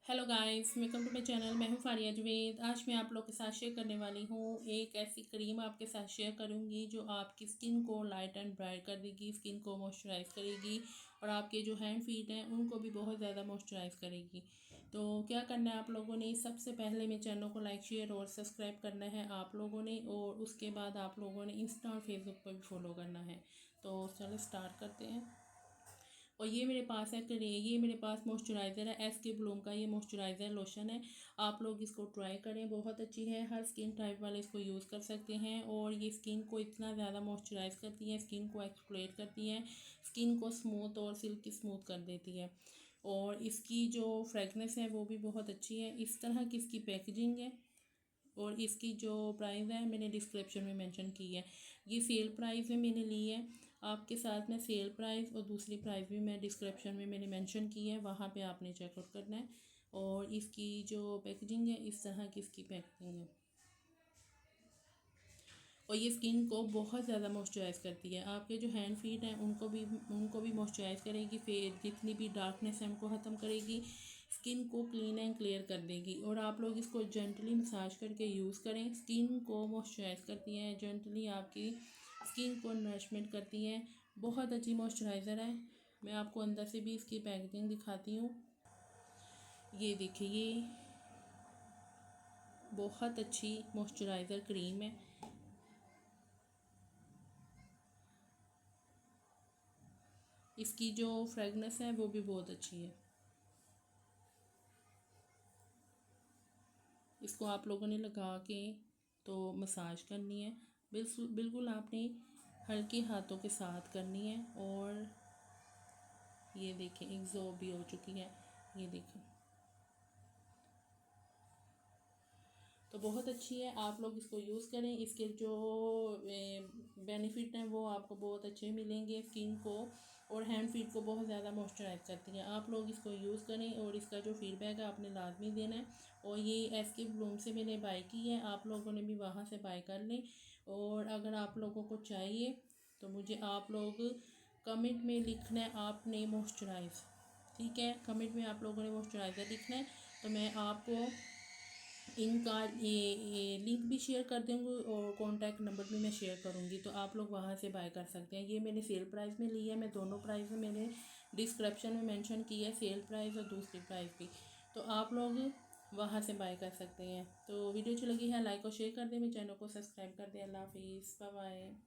Hello guys, welcome to my channel. मैं हूं फारिया जवेद। आज मैं आप लोग के साथ शेयर करने वाली हूं एक ऐसी क्रीम आपके साथ शेयर करूंगी जो आपकी स्किन को लाइट एंड ब्राइट कर देगी, स्किन को मॉइस्चराइज करेगी और आपके जो हैंड फीट हैं उनको भी बहुत ज़्यादा मॉइस्चराइज करेगी। तो क्या करना है आप लोगों ने, सबसे पहले मेरे चैनल को लाइक शेयर और सब्सक्राइब करना है आप लोगों ने, और उसके बाद आप लोगों ने इंस्टा और फेसबुक पर भी फॉलो करना है। तो चलो स्टार्ट करते हैं। और ये मेरे पास है ये मेरे पास मॉइस्चराइज़र है एस के ब्लूम का। ये मॉइस्चराइज़र लोशन है, आप लोग इसको ट्राई करें, बहुत अच्छी है। हर स्किन टाइप वाले इसको यूज़ कर सकते हैं और ये स्किन को इतना ज़्यादा मॉइस्चराइज करती है, स्किन को एक्सफोलिएट करती है, स्किन को स्मूथ और सिल्की स्मूथ कर देती है। और इसकी जो फ्रेगनेंस है वो भी बहुत अच्छी है। इस तरह की इसकी पैकेजिंग है और इसकी जो प्राइस है मैंने डिस्क्रिप्शन में मेंशन की है। ये सेल प्राइस में मैंने ली है, आपके साथ में सेल प्राइस और दूसरी प्राइस भी मैं डिस्क्रिप्शन में मैंने मेंशन की है, वहाँ पे आपने चेकआउट करना है। और इसकी जो पैकेजिंग है, इस तरह की इसकी पैकेजिंग है और ये स्किन को बहुत ज़्यादा मॉइस्चराइज़ करती है। आपके जो हैंड फीट हैं उनको भी मॉइस्चराइज़ करेगी, फिर जितनी भी डार्कनेस है उनको ख़त्म करेगी, स्किन को क्लीन एंड क्लियर कर देगी। और आप लोग इसको जेंटली मसाज करके यूज़ करें, स्किन को मॉइस्चराइज़ करती है, जेंटली आपकी स्किन को नरिशमेंट करती है। बहुत अच्छी मॉइस्चराइज़र है। मैं आपको अंदर से भी इसकी पैकेजिंग दिखाती हूँ। ये देखिए, ये बहुत अच्छी मॉइस्चराइज़र क्रीम है। इसकी जो फ्रेगनेंस है वो भी बहुत अच्छी है। इसको आप लोगों ने लगा के तो मसाज करनी है, बिल्कुल बिल्कुल आपने हल्के हाथों के साथ करनी है। और ये देखें, एग्जॉर्ब भी हो चुकी है, ये देखें। तो बहुत अच्छी है, आप लोग इसको यूज़ करें। इसके जो बेनिफिट हैं वो आपको बहुत अच्छे मिलेंगे। स्किन को और हैंड फीट को बहुत ज़्यादा मॉइस्चराइज करती हैं। आप लोग इसको यूज़ करें और इसका जो फीडबैक है आपने लाजमी देना है। और ये एस के ब्लूम से मैंने बाय की है, आप लोगों ने भी वहाँ से बाय कर लें। और अगर आप लोगों को चाहिए तो मुझे आप लोग कमेंट में लिखना है आपने मॉइस्चराइज, ठीक है। कमेंट में आप लोगों ने मॉइस्चराइज़र लिखना है, तो मैं आपको इनका ये लिंक भी शेयर कर दूँगी और कॉन्टैक्ट नंबर भी मैं शेयर करूँगी, तो आप लोग वहाँ से बाय कर सकते हैं। ये मैंने सेल प्राइस में ली है, मैं दोनों प्राइस में मैंने डिस्क्रिप्शन में मेंशन की है, सेल प्राइस और दूसरी प्राइस भी, तो आप लोग वहाँ से बाय कर सकते हैं। तो वीडियो अच्छी लगी है लाइक और शेयर कर दें, मेरे चैनल को सब्सक्राइब कर दें। अल्लाह हाफिज़, बाय बाय।